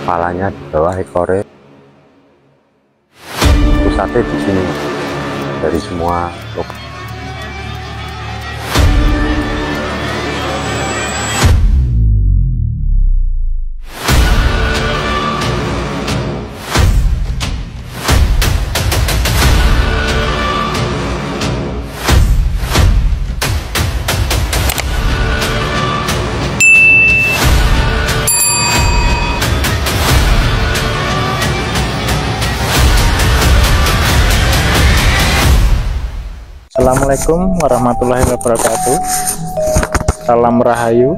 kepalanya di bawah ekornya, pusatnya di sini dari semua lokasi. Assalamualaikum warahmatullahi wabarakatuh. Salam Rahayu.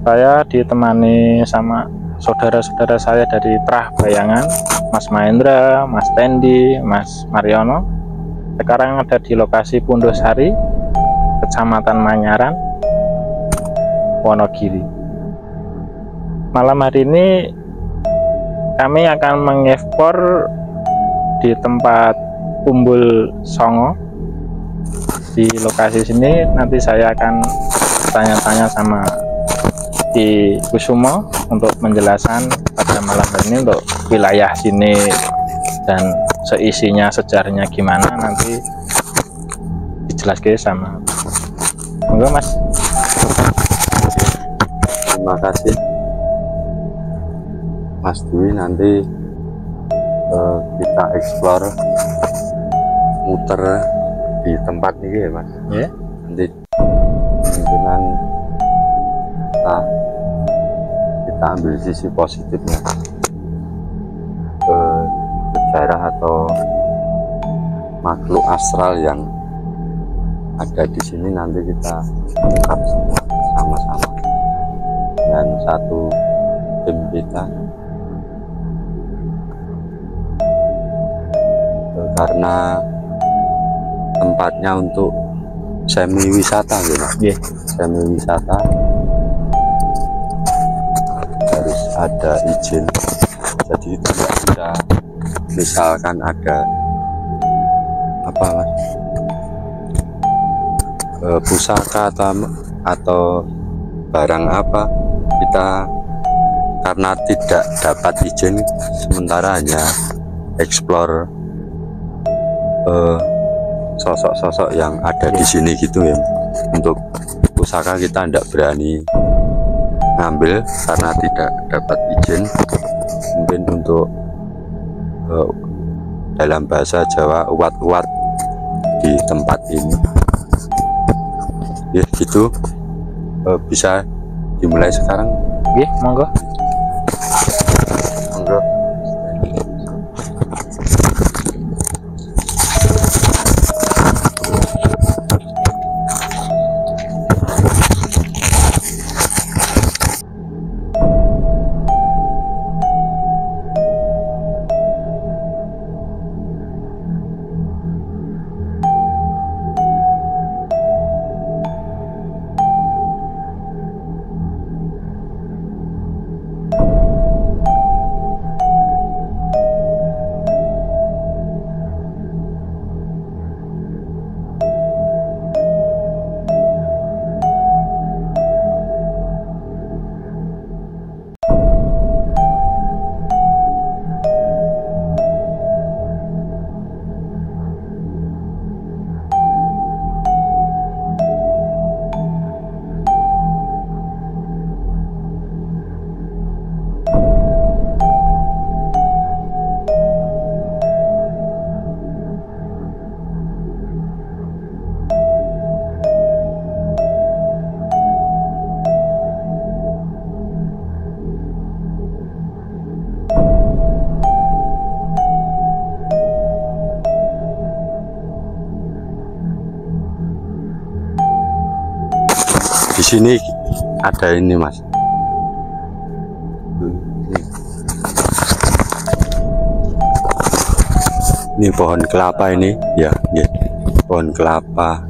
Saya ditemani sama saudara-saudara saya dari Trah Bayangan, Mas Mahendra, Mas Tendi, Mas Mariono. Sekarang ada di lokasi Pundosari, Kecamatan Manyaran, Wonogiri. Malam hari ini kami akan mengekspor di tempat Umbul Songo. Di lokasi sini nanti saya akan tanya-tanya sama Ki Kusumo untuk menjelaskan pada malam hari ini untuk wilayah sini dan seisinya, sejarahnya gimana, nanti dijelaskan sama. Monggo Mas. Terima kasih Mas Dwi. Nanti kita eksplor muter di tempat ini ya Mas. Yeah. Nanti kemungkinan kita ambil sisi positifnya, sejarah atau makhluk astral yang ada di sini nanti kita ungkap sama-sama dengan satu tim kita. Karena tempatnya untuk semi wisata gitu. Yeah. Semi wisata harus ada izin, jadi tidak bisa misalkan ada apa Mas, pusaka atau barang apa, kita karena tidak dapat izin sementara hanya explore sosok-sosok yang ada di sini gitu ya. Untuk pusaka kita tidak berani ngambil karena tidak dapat izin. Mungkin untuk dalam bahasa Jawa uwat-uwat di tempat ini ya gitu. Bisa dimulai sekarang. Nggih, monggo. Monggo. Di sini ada ini Mas. Ini pohon kelapa ini ya, ya. Pohon kelapa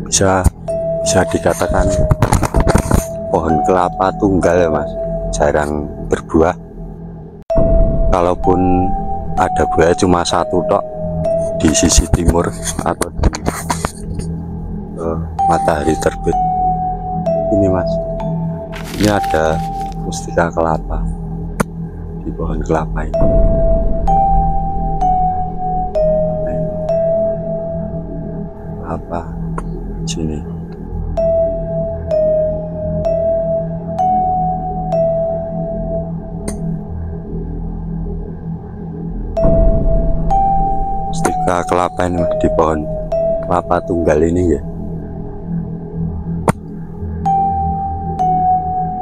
bisa dikatakan pohon kelapa tunggal ya Mas, jarang berbuah. Kalaupun ada buah cuma satu tok di sisi timur atau di matahari terbit. Ini Mas, ini ada mustika kelapa. di pohon kelapa ini. Apa sini? Mustika kelapa ini di pohon kelapa tunggal ini ya.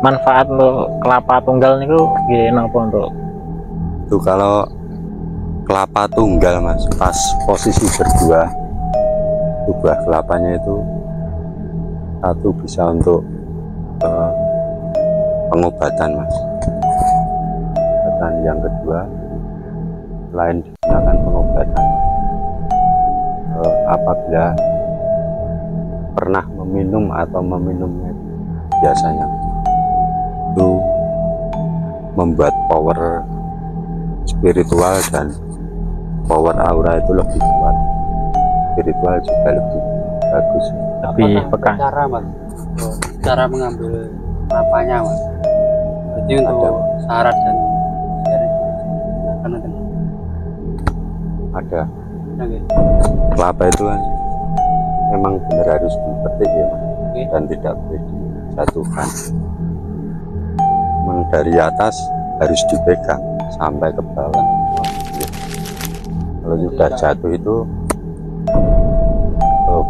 Manfaat untuk kelapa tunggal niku nggih napa untuk? Itu kalau kelapa tunggal mas, pas posisi berdua, itu buah kelapanya itu satu bisa untuk pengobatan mas. Dan yang kedua, selain digunakan pengobatan, apabila pernah meminum atau meminumnya biasanya itu membuat power spiritual dan power aura itu lebih kuat, spiritual juga lebih bagus, Lebih peka. Cara mas, cara mengambil kelapanya mas, jadi untuk syarat dan dari ada oke. kelapa itu kan memang benar harus dipetik ya mas, dan tidak boleh dijatuhkan. Memang dari atas harus dipegang sampai ke bawah. Kalau sudah jatuh itu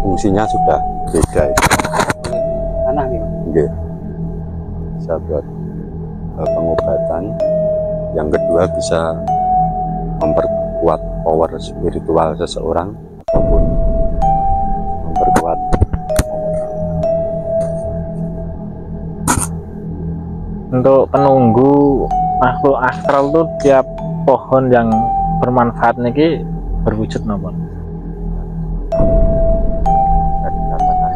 fungsinya sudah beda itu. Tanah nih mas. Oke. Bisa buat pengobatan. Yang kedua bisa memperkuat power spiritual seseorang ataupun memperkuat Untuk penunggu makhluk astral tuh tiap pohon yang bermanfaat niki berwujud napa? dan dikatakan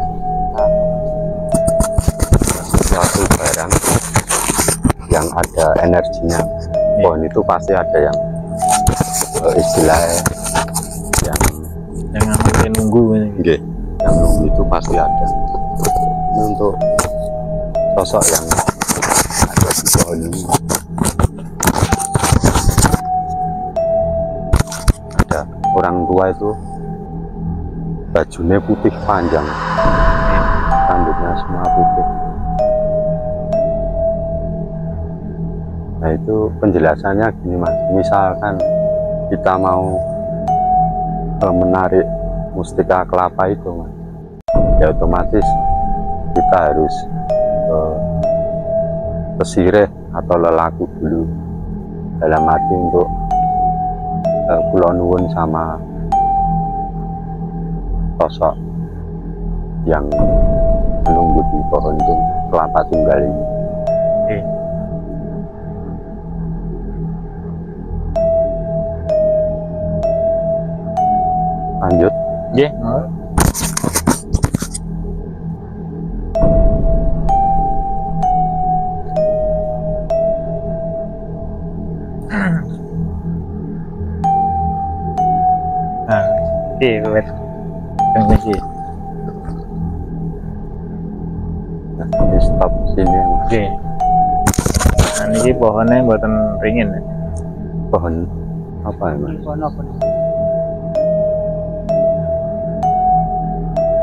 suatu barang yang ada energinya. Pohon itu pasti ada yang istilahnya Yang namanya nunggu ini. nggih, yang nunggu itu pasti ada. Ini untuk sosok yang ada di pohon ini. Ada orang tua itu bajunya putih panjang, rambutnya semua putih. Nah itu penjelasannya gini mas, misalkan kita mau menarik mustika kelapa itu mas, ya otomatis kita harus kesirih atau lelaku dulu, dalam arti untuk kula nuwun sama sosok yang menunggu di pohon itu kelapa tunggal ini. Oke. Lanjut. Nggih. Nah, wet. Yang niki. Nah, di stop sini mas. Oke. Nah, niki pohonnya mboten ringin ya. Pohon apa ya mas? Pohon apa nih?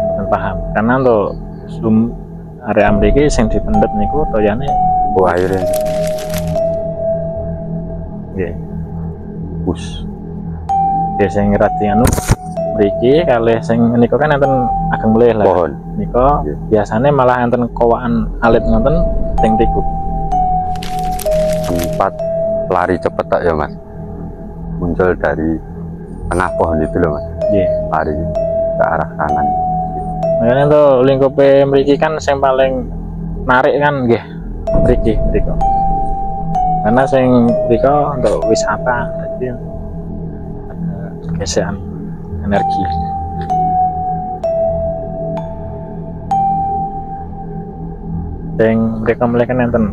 Mboten paham. Karena untuk zoom area mriki sing dipendet niku toyane Oh airnya nggih. bus. Ya sing radi anu mriki kalih sing menika kan enten ageng melih lah. Pohon. Nika Iya. biasanya malah enten kowakan alit ngoten teng mriku. Tempat lari cepet tak ya mas, muncul dari tengah pohon itu loh mas, Nggih. lari ke arah kanan. Makanya untuk lingkupe mriki kan sing paling narik kan nggih mriki mriko. Karena sing mriko untuk wisata jadi ada gesekan energi. Sing mriko mulai kan enten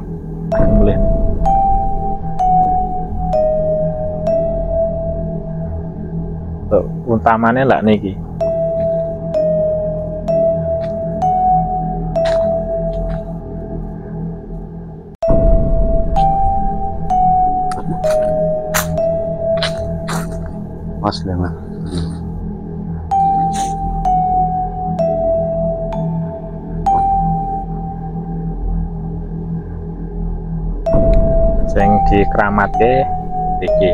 ageng mulih. Untuk utamanya lah niki. Mas Lema. Sing dikeramatke iki.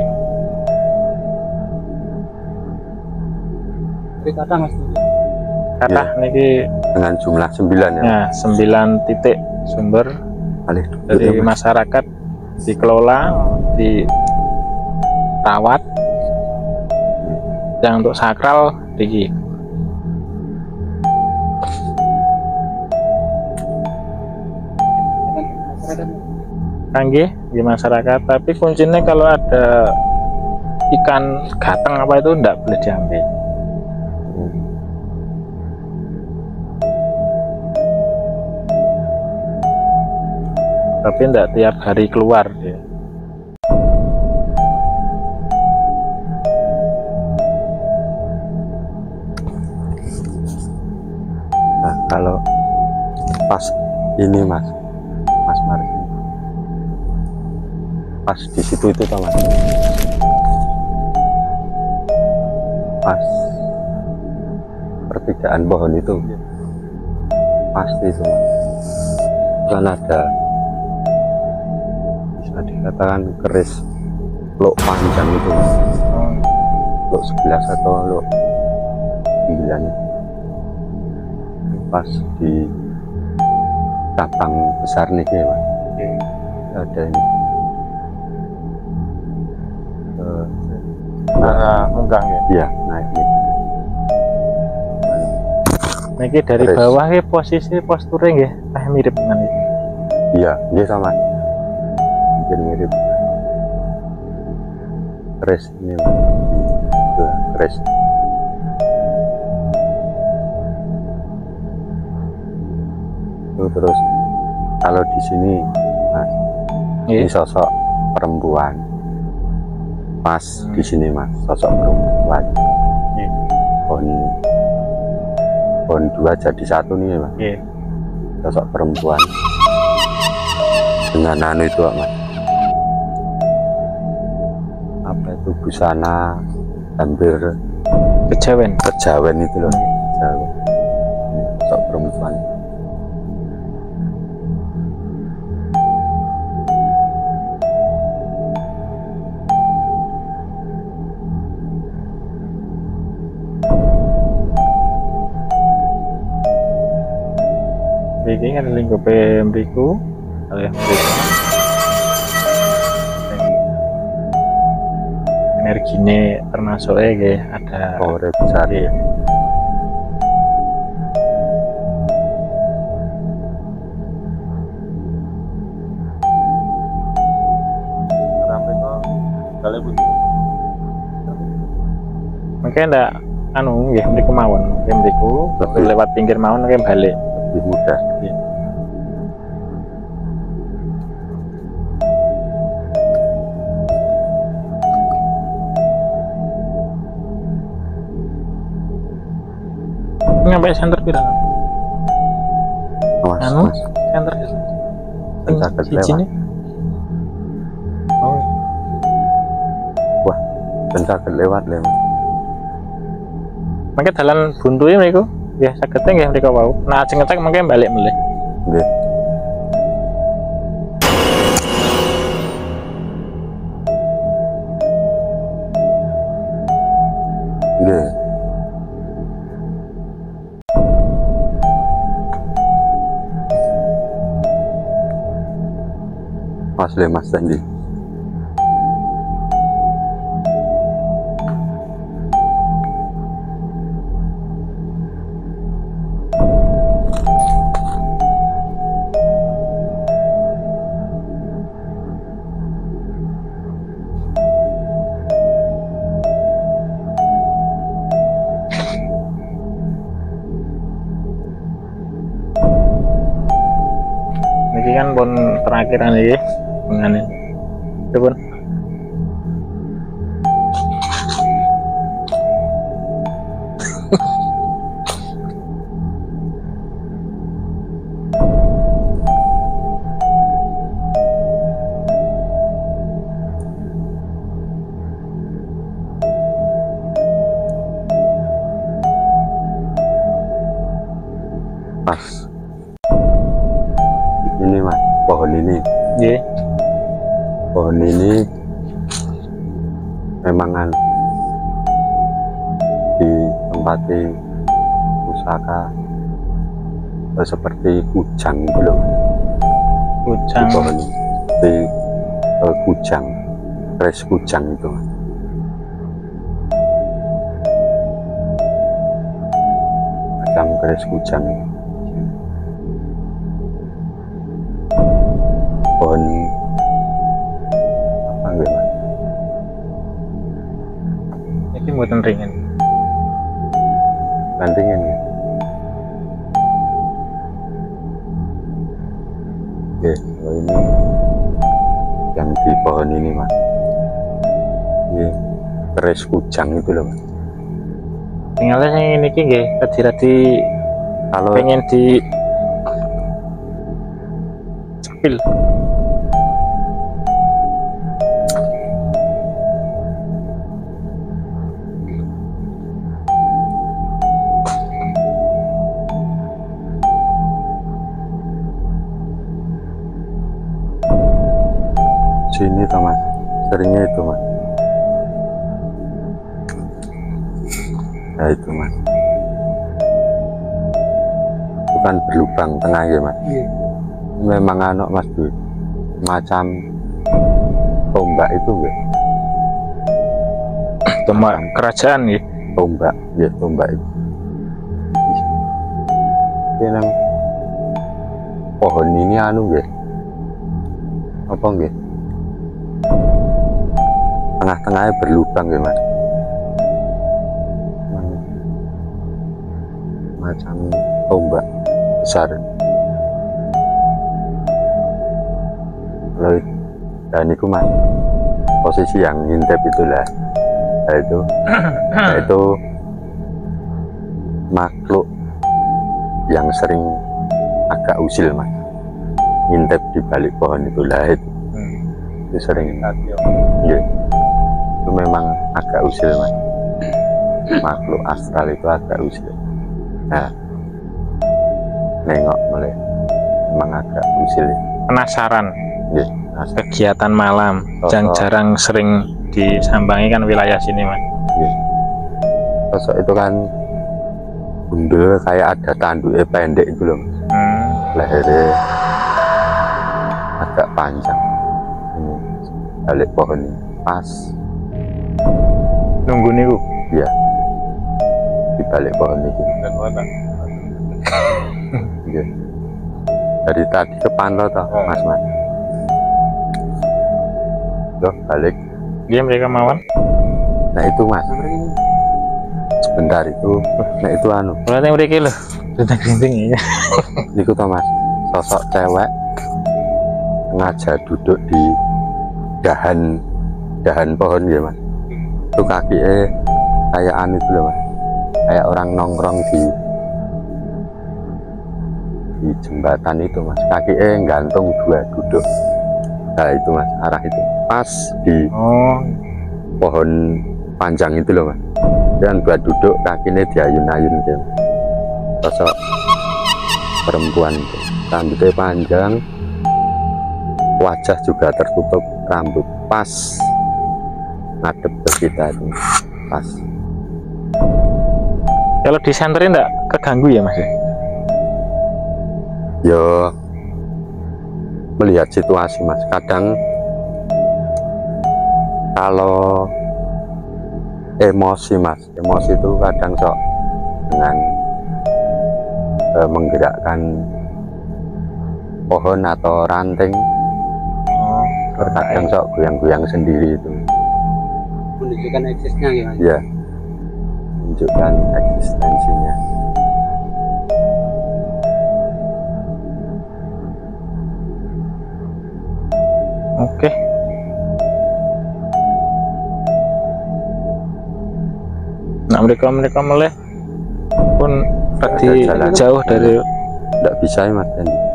Tapi kadang Mas. Kata niki Dengan jumlah 9 ya. ya 9 titik sumber Alih dari masyarakat dikelola, dirawat. Yang untuk sakral iki. Kanggih di masyarakat, tapi kuncinya kalau ada ikan gateng apa itu enggak boleh diambil. Tapi enggak tiap hari keluar dia. Nah, kalau pas ini Mas Mardi, pas di situ itu tau Mas, pas pertigaan pohon itu pasti itu Mas, kan ada bisa dikatakan keris lok panjang itu Mas. Lok 11 atau lok 9 itu. Pas di cabang besar nih ya Mas, ada ini Munggang ya. iya naik nih. Niki dari Terus. bawah ki posisi posturnya nggih mirip dengan ini. Iya dia sama, mungkin mirip keris ini Mas. Itu keris. Itu terus kalau di sini Mas, ini sosok perempuan. Pas di sini Mas, sosok perempuan. Pohon 2 jadi 1 nih Mas. Sosok perempuan dengan anu itu Mas, apa itu, busana hampir Kejawen. kejawen itu loh. Kejawen. Sosok perempuan. Iki kan lingkupe mriku oleh mriku. Energine termasuk nggih ada Power besar. Iya. Mungkin ndak anu nggih mriku mawon, mriku Lebih. lewat pinggir mawon mungkin balik. Lebih mudah. Iya. Nyampe center pira? Mas, Anu? Mas. Center. Pencakit Siji lewat. nih. Oh, Wah, pencakit lewat Mas. mungkin dalan buntu ya mriku. Ya sagete nggih mriku wau. Nah, ajeng ngetek mungkin balik melih. Nggih. Nggih. Mas Mas Sandi. Niki kan pun terakhiran iki mengane. Itu pun. pas ini mas, pohon ini. Nggih. Pohon ini memang ditempati pusaka seperti kujang gitu loh. Kujang. Di pohon ini seperti kujang, keris kujang itu mas. Macam keris kujang. Pohon apa gitu mas? Ini mboten ringin. Bandingin ya. Oke, kalau ini yang di pohon ini mas, ini keris kujang itu loh mas. Tinggalnya yang ini nggih, tadi Kalau pengen di cepil. sini tuh mas, seringnya itu mas. Nah itu mas, itu kan berlubang tengah ya mas. Iya. Memang anak mas tuh macam tombak itu enggak? Tombak kerajaan ya. Tombak ya, tombak itu. Ini nang pohon ini anu enggak? Apa enggak? Tengah-tengahnya berlubang ya mas. Macam tombak besar. Lalu dan itu mas, posisi yang ngintip itulah, itu makhluk yang sering agak usil mas, ngintip di balik pohon itulah itu sering. Iya, itu memang agak usil mas, makhluk astral itu agak usil. Nah, nengok mulai memang agak usil ya. Penasaran Iya, kegiatan malam yang jarang sering disambangi kan wilayah sini mas. iya. Sosok itu kan bundel kayak ada tanduknya pendek itu loh mas. Lehernya agak panjang. Ini balik pohon ini pas, Nunggu niku. ya di balik pohon ini. Iya. Dari tadi kepantau toh mas. Loh balik. Dia mereka mawon. Nah itu mas, sebentar itu. Nah itu anu. Berarti mereka loh. Sudah gerinting ya. Niku toh mas, sosok cewek sengaja duduk di dahan pohon ya mas. Itu kakinya kayak anu itu loh mas, kayak orang nongkrong di jembatan itu mas. Kakinya gantung dua duduk. Nah itu mas, arah itu pas di pohon panjang itu loh mas. Dan buat duduk kakinya diayun-ayun gitu. Sosok perempuan itu, rambutnya panjang, wajah juga tertutup rambut, pas ngadep ke kita itu, pas. Kalau disenterin enggak keganggu ya mas? Yo melihat situasi mas, kadang kalau emosi mas, emosi itu kadang sok dengan menggerakkan pohon atau ranting, kadang sok goyang-goyang sendiri itu. Menunjukkan eksisnya ya mas. Ya, menunjukkan eksistensinya. Oke. Nah mereka meleh pun tadi jalan. jauh dari Tidak bisa ya mas.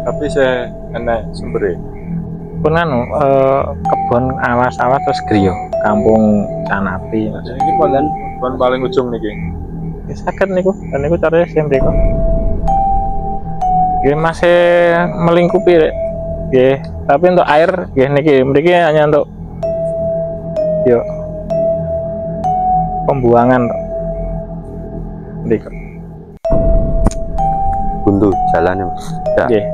Tapi saya enak sumbernya. pun anu kebun awas-awas terus griyo kampung Canapi. Ini paling ujung nih, Sakit niku, dan niku caranya sih mereka. Nggih masih melingkupi rek. Nggih, tapi untuk air nggih niki mriki hanya untuk yo pembuangan mriki. Buntu jalannya mas. Ya. Nggih.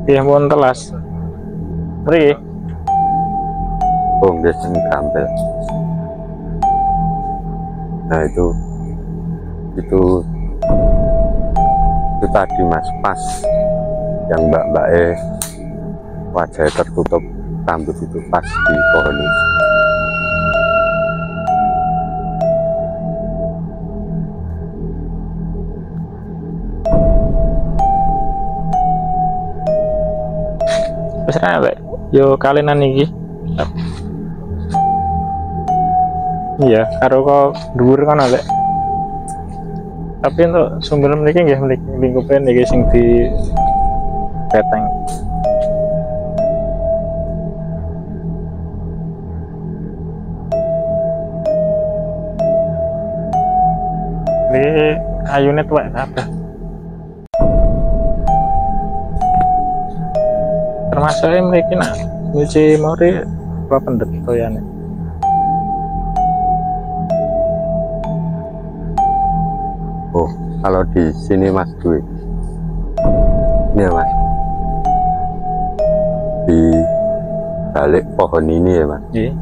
Nggih pun telas. Mriki. Oh nggih sing gampil. Nah itu tadi mas, pas yang mbak wajahnya tertutup rambut itu pas di pohon itu. Wis rek yo kalinan iki. Iya, karo kok dhuwur kan lek. Tapi untuk sumber mriki nggih mriki lingkupe niki sing di peteng. Ini ayune tuwek kabeh. Termasuk mriki nak nyuci mori apa pendet toyane. Oh, kalau di sini Mas Dwi, ini ya Mas, di balik pohon ini ya Mas. Iya.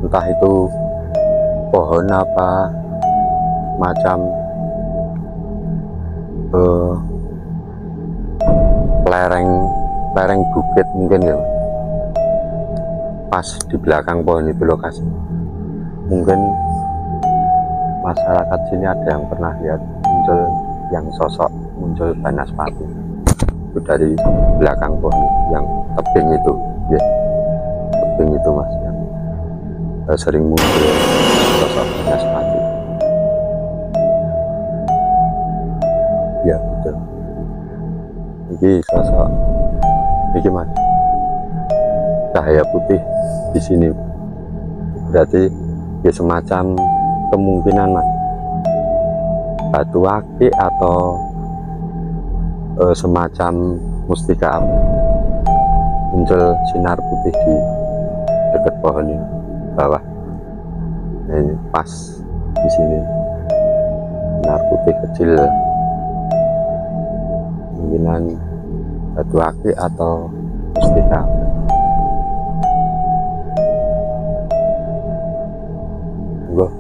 Entah itu pohon apa macam lereng bukit mungkin ya Mas. Pas di belakang pohon itu lokasi. Mungkin masyarakat sini ada yang pernah lihat muncul yang sosok muncul Banaspati itu dari belakang pohon yang tebing itu ya, tebing itu Mas yang sering muncul sosok Banaspati ya betul. Ini sosok ini Mas, cahaya putih di sini berarti ya semacam kemungkinan Mas batu akik atau semacam mustika api muncul sinar putih di dekat pohon ini bawah. Nah, ini pas di sini sinar putih kecil, kemungkinan batu akik atau mustika api. Enggak.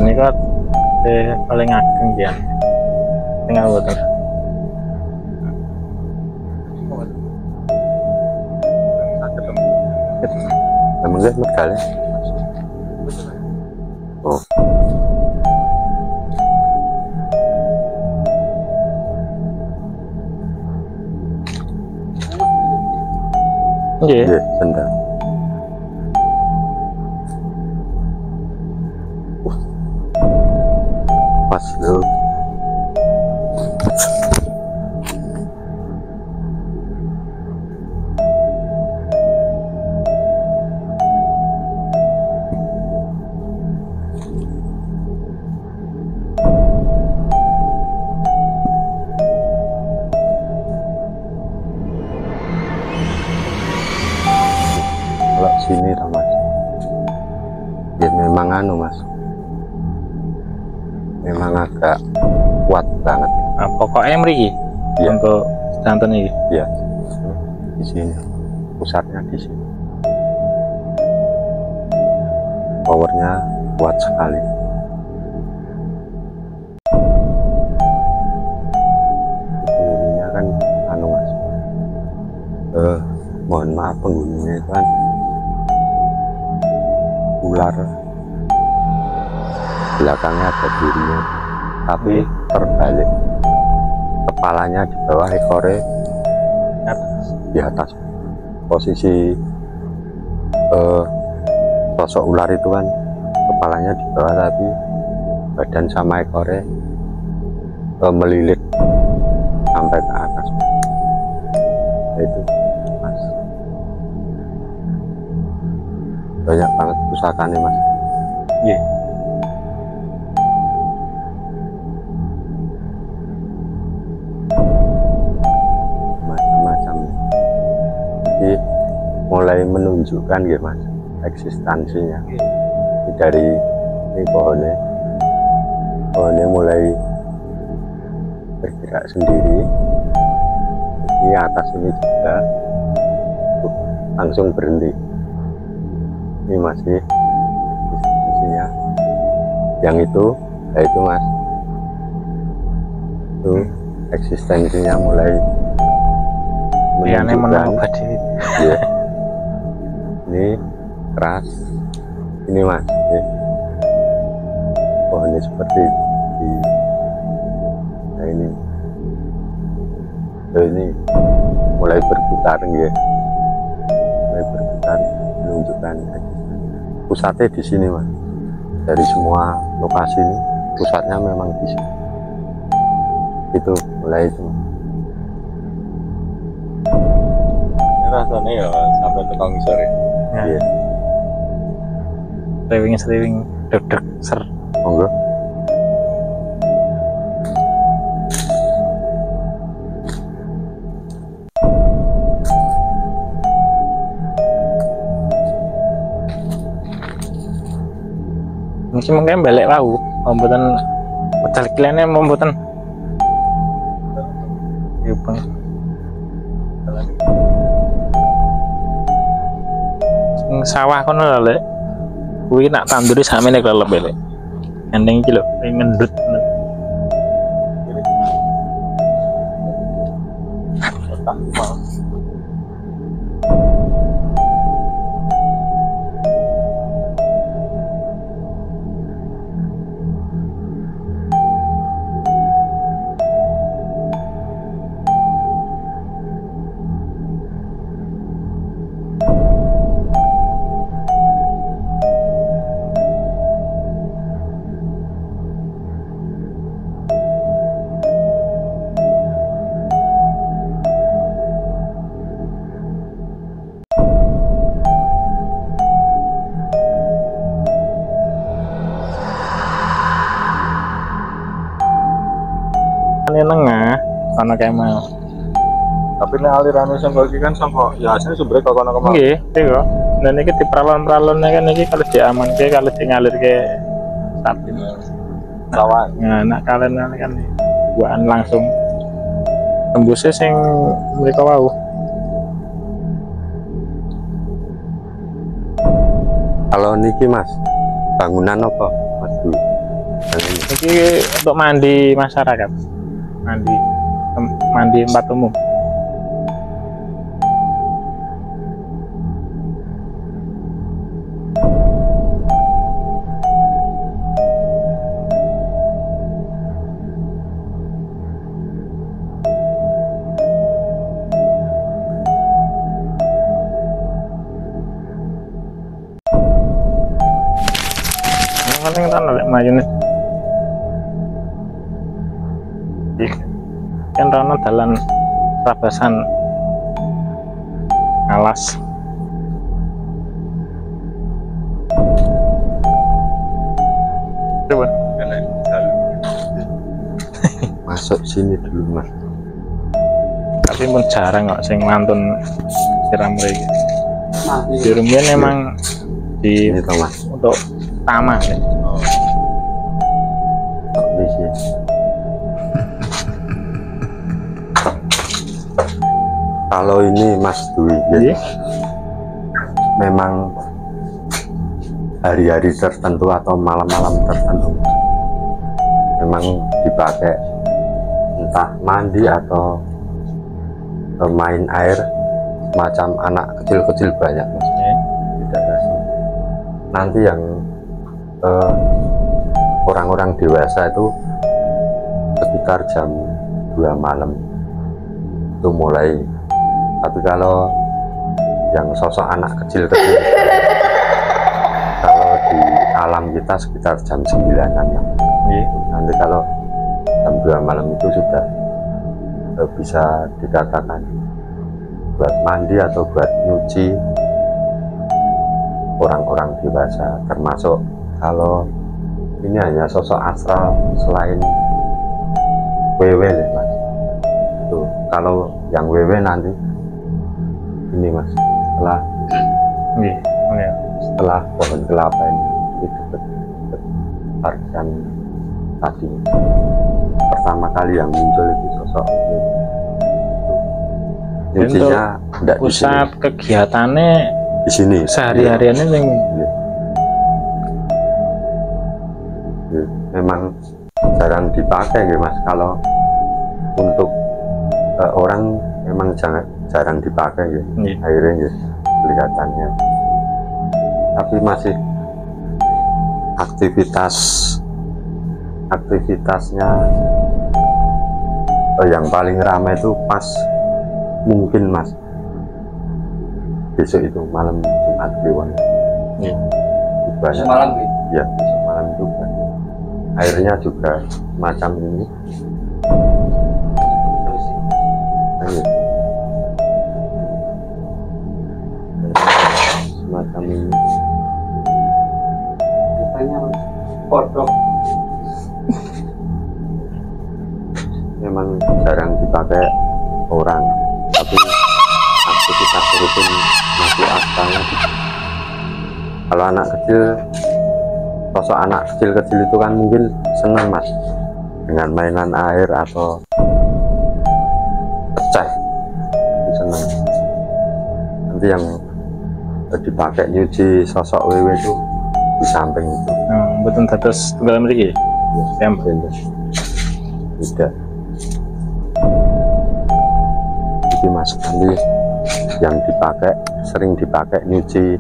Ini kan paling ageng dia tinggal betul. Emang gak kali? Oh. Iya. Iya, sendal. Pas loh. Kalau sini lah Mas, ya memang anu Mas, memang agak kuat banget. Nah, pokoknya mriki Iya. untuk jantan ini. Ya, di sini pusatnya di sini. Powernya kuat sekali. Penghuninya kan anu Mas, mohon maaf penghuninya itu kan ular, belakangnya ada dirinya, tapi terbalik, kepalanya di bawah, ekornya di atas. Posisi sosok ular itu kan kepalanya di bawah, tapi badan sama ekornya melilit sampai ke atas. Nah, itu Mas. banyak banget pusaka nih mas. Iya. Macam-macam. Jadi mulai menunjukkan gitu mas eksistensinya. Dari ini pohonnya mulai bergerak sendiri. Di atas ini juga langsung berhenti. Ini masih eksistensinya. Yang itu, ya itu mas, itu eksistensinya mulai Liane menunjukkan. menang tadi. Ya. Ini keras. Ini mas, ini pohonnya seperti di, nah ini, ini mulai berputar ya, mulai berputar menunjukkan pusatnya di sini mas. Dari semua lokasi ini pusatnya memang di sini. Itu mulai itu. Ini rasanya ya sampai tukang sore. Ya. Iya. Sering deg-deg ser. Monggo. Mungkin balik wau, mboten modal kliennya mboten. Iya, Bang. Sing sawah kono lho, Lek. Kuwi nak tanduri sakmene kelelep lek. Ending iki lho, ngendut. Ini nengah, karena kayak mau. Tapi nek alirannya sangko iki kan sangko ya asline sumbernya kok kono kemana. Nggih, iya. Dan ini di peralon-peralonnya kan ini kalau diamanke, kalau di ngalir ke sapi. Sawah. Nah, nak kalian kan buaan langsung tembusnya sing mereka wau. Kalau niki mas, bangunan apa mas dulu? Ini untuk mandi masyarakat, mandi tempat umum. Paling kan oleh maju nih. Kan rono dalan Rabasan alas. Coba. Masuk sini dulu mas. Tapi pun jarang kok sing mantun siram lagi. Nah, Di rumah memang di Ini toh mas. untuk taman ya. Di sini. Kalau ini Mas Dwi, Iya. memang hari-hari tertentu atau malam-malam tertentu memang dipakai entah mandi atau main air macam anak kecil-kecil banyak mas di daerah sini. Nanti yang orang-orang dewasa itu sekitar jam 2 malam itu mulai. Tapi kalau yang sosok anak kecil-kecil kalau di alam kita sekitar jam 9-an ya. Nanti kalau jam 2 malam itu sudah bisa dikatakan buat mandi atau buat nyuci orang-orang dewasa, termasuk kalau ini hanya sosok astral selain WW ya mas. Tuh, kalau yang WW nanti ini mas, setelah pohon kelapa ini di dekat Tarzan tadi pertama kali yang muncul itu sosok intinya tidak pusat kegiatannya di sini sehari-hariannya yang memang jarang dipakai gitu mas. Kalau untuk orang memang jarang dipakai gitu. Akhirnya gitu, kelihatannya tapi masih aktivitasnya yang paling ramai itu pas mungkin mas besok itu malam Jumat Kliwon banyak Semalam ya, besok malam juga airnya juga macam ini. Ayo. Semacam ini katanya kodok. memang jarang dipakai orang, tapi aktivitas rutin masih asalnya. Kalau anak kecil, sosok anak kecil-kecil itu kan mungkin senang mas dengan mainan air atau pecah, senang. Nanti yang dipakai nyuci sosok WW itu di samping itu. betul terus tunggal mriki. Yang Tidak. Jadi mas nanti yang dipakai sering dipakai nyuci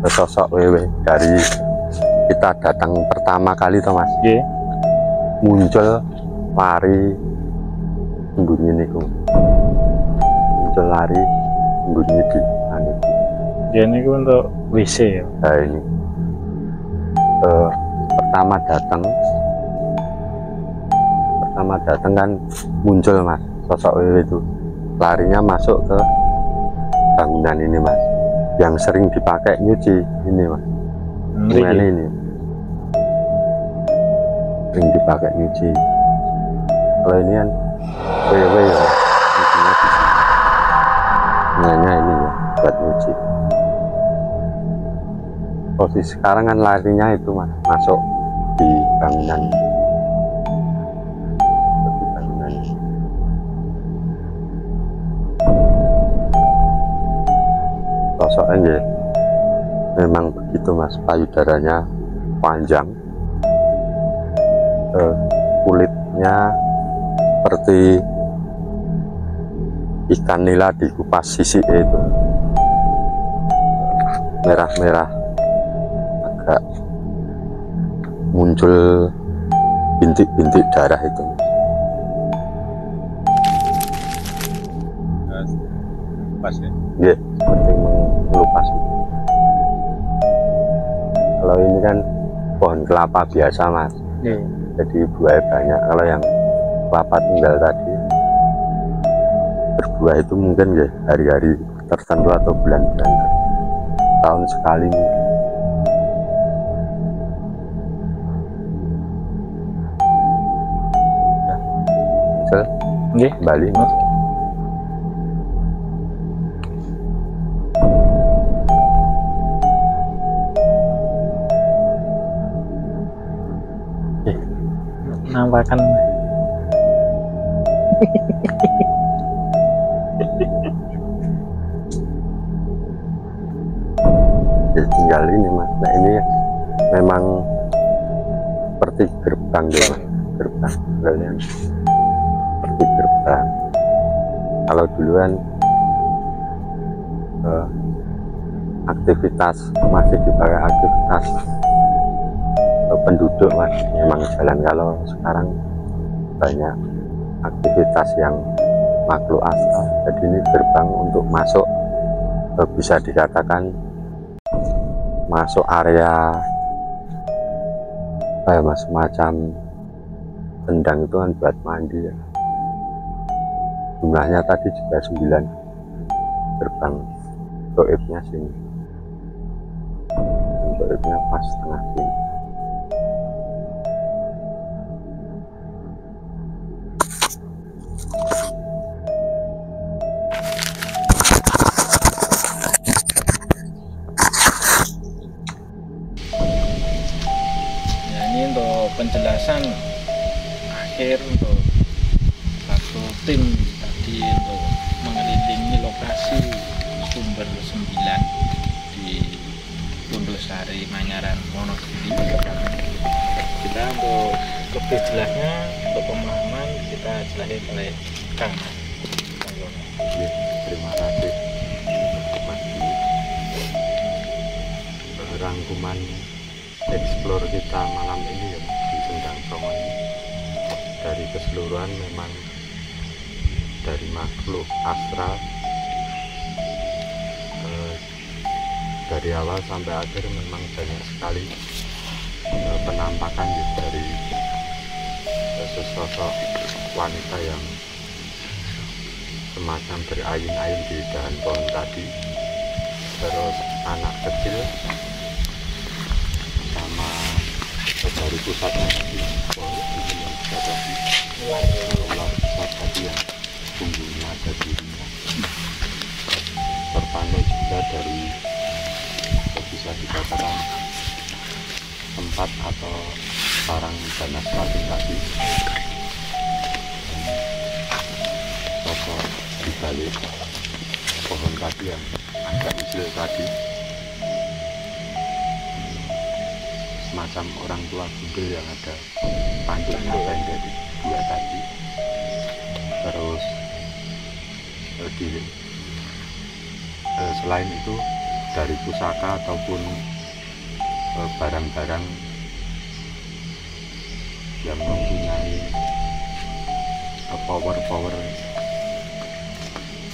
sosok WW dari kita datang pertama kali toh mas. Muncul lari sembunyi niku, muncul lari sembunyi di anu. Ya ini untuk WC ya. Nah ini pertama datang kan muncul mas sosok WW itu, larinya masuk ke bangunan ini mas, yang sering dipakai nyuci ini mas. Ini sering dipakai nyuci. Kalau ini kan WW ya, nyucinya ini ya buat nyuci. Posisi sekarang kan larinya itu mas masuk di bangunan. Sosoknya memang begitu mas, payudaranya panjang, kulitnya seperti ikan nila dikupas sisi itu, merah-merah, agak muncul bintik-bintik darah itu. Pas ya. Ya, seperti mengelupas. Kalau ini kan pohon kelapa biasa mas, jadi buah banyak. Kalau yang kelapa tunggal tadi berbuah itu mungkin ya hari-hari tertentu atau bulan-bulan tahun sekali mungkin. Ya, kembali. Nampakkan ya, tinggal ini mas. Nah ini memang seperti gerbang ya, gerbang kalian seperti gerbang. Kalau duluan aktivitas masih dipakai aktivitas penduduk mas, memang jalan. Kalau sekarang banyak aktivitas yang makhluk astral, jadi ini gerbang untuk masuk, bisa dikatakan masuk area mas, macam tendang itu kan buat mandi ya. Jumlahnya tadi juga 9 gerbang goibnya sini. bautnya pas tengah sini. Ya, ini untuk penjelasan akhir untuk satu tim tadi untuk mengelilingi lokasi sumber 9 di Pondosari, Manyaran, Wonogiri. Kita untuk lebih jelasnya, untuk pemahaman kita jelasin oleh Kang Mas. Ya, terima kasih Mas Dwi. Rangkuman explore kita malam ini ya di Sendang Songo ini, dari keseluruhan memang dari makhluk astral dari awal sampai akhir memang banyak sekali penampakan ya, dari sesosok wanita yang semacam berayun-ayun di dahan pohon tadi, terus anak kecil sama dari pusatnya tadi, ular besar tadi yang punggungnya ada dirinya, terpantau juga dari bisa dikatakan tempat atau sarang ganas patung tadi, sosok di balik pohon tadi yang agak kecil tadi, semacam orang tua bundel yang ada pantuknya pendek dua tadi. Terus selain itu dari pusaka ataupun barang-barang yang mempunyai power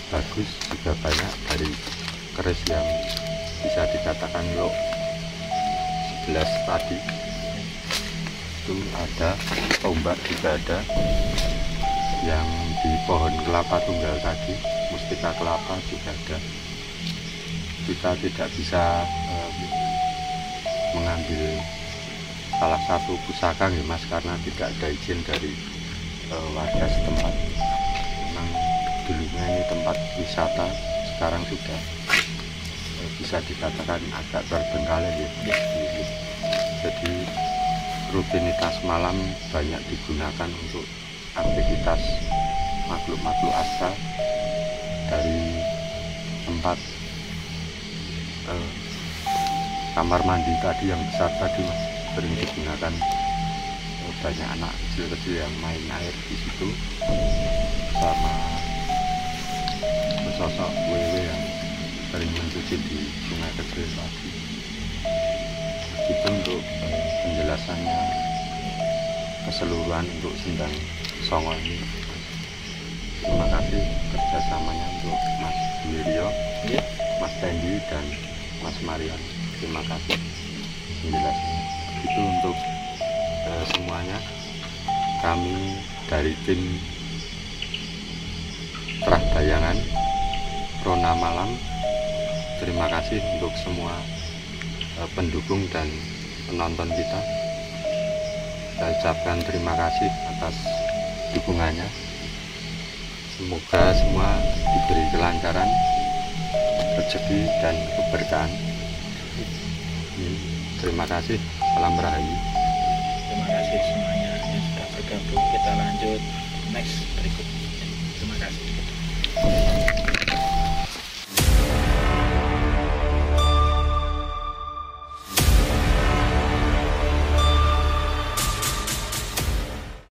bagus juga banyak, dari keris yang bisa dikatakan loh 11 tadi itu ada, tombak juga ada, yang di pohon kelapa tunggal tadi, mustika kelapa juga ada. Kita tidak bisa mengambil salah satu pusaka ya Mas, karena tidak ada izin dari warga setempat. Memang dulunya ini tempat wisata, sekarang sudah bisa dikatakan agak terbengkalai ya. Jadi rutinitas malam banyak digunakan untuk aktivitas makhluk-makhluk astral. Dari tempat kamar mandi tadi yang besar tadi Mas, sering digunakan banyak anak kecil-kecil yang main air di situ, sama sosok wewe yang sering mencuci di sungai kecil tadi. Itu untuk penjelasannya keseluruhan untuk Sendang Songo ini. Terima kasih kerjasamanya untuk Mas Wirio, Mas Tendi, dan Mas Marian. Terima kasih penjelasannya. Itu untuk semuanya. Kami dari tim Terah Bayangan Rona Malam, terima kasih untuk semua pendukung dan penonton kita. Saya ucapkan terima kasih atas dukungannya. Semoga semua diberi kelancaran, rezeki, dan keberkahan. Terima kasih. Salam Rahayu. Terima kasih semuanya yang sudah bergabung. Kita lanjut next berikutnya. Terima kasih.